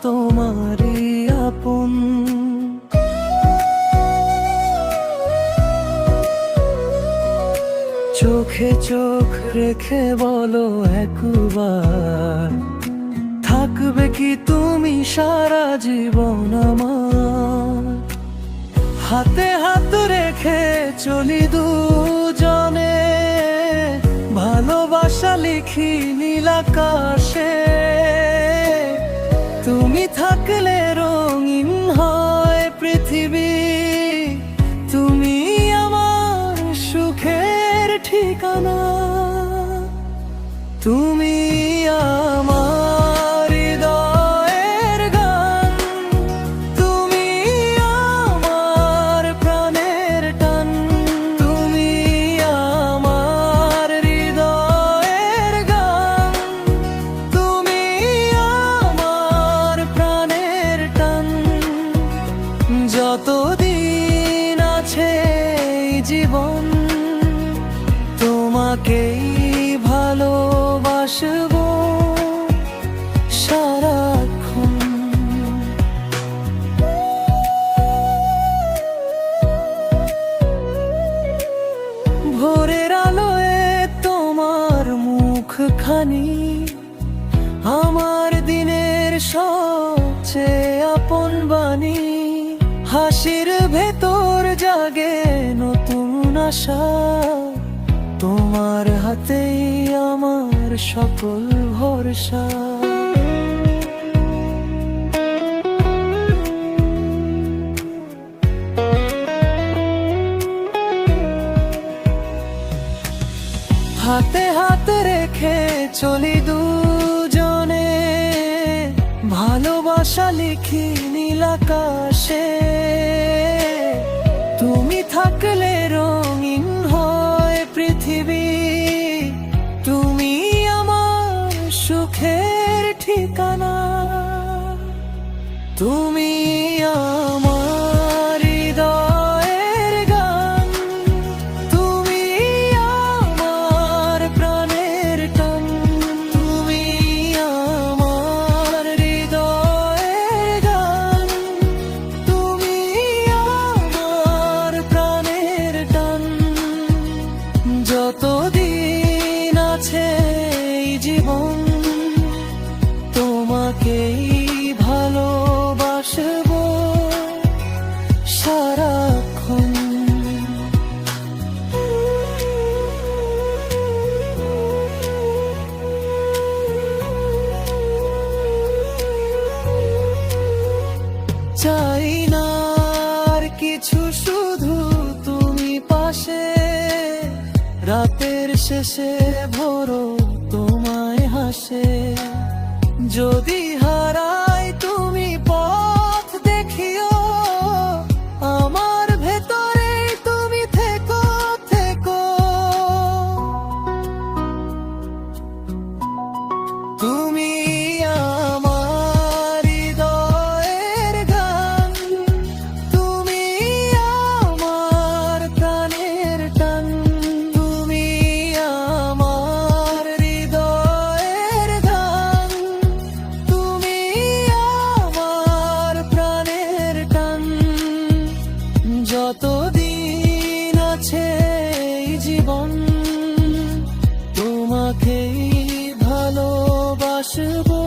তোমারই আপন। চোখে চোখ রেখে বলো একবার, থাকবে কি তুমি সারা জীবন আমার? হাতে হাত রেখে চলি দুজনে, ভালোবাসা লিখি নীল আকাশে। তুমি থাকলে রঙিন হয় পৃথিবী, তুমি আমার সুখের ঠিকানা। তুমি আমার হৃদয়ের গান, তুমি আমার প্রাণের টান। তুমি আমার হৃদয়ের গান, তুমি আমার প্রাণের টান। যতদিন আছে এই জীবন, তোমাকেই ভালোবাসবো সারাক্ষণ। ভোরের আলোয় তোমার মুখখানি আমার দিনের সবচেয়ে আপন বাণী। হাসির ভেতর জাগে নতুন আশা, তোমার হাতেই আমার সকল ভরসা। হাতে হাত রেখে চলি দুজনে, ভালোবাসা লিখি নীল আকাশে। তুমি থাকলে রঙিন হয় পৃথিবী, তুমি আমার সুখের ঠিকানা। তুমি আমার হৃদয়ের গান, তুমি আমার প্রাণের টান। তুমি আমার হৃদয়ের গান, তুমি আমার প্রাণের টান। যতদিন আছে এই জীবন, তোমাকেই ভালোবাসবো সারাক্ষণ। চাই না আর কিছু, শুধু তুমি পাশে। রাতের শেষে ভোরও তোমায় হাসে। যদি হারাই তুমি পথ দেখিও, আমার ভেতরে তুমি থেকো থেকো। তুমি আমার হৃদয়ের গান, তুমি আমার প্রাণের টান। তুমি আমার হৃদয়ের গান, তুমি আমার প্রাণের টান। যতদিন আছে এই জীবন, তোমাকেই ভালোবাসবো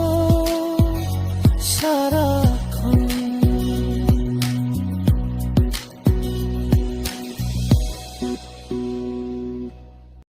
সারা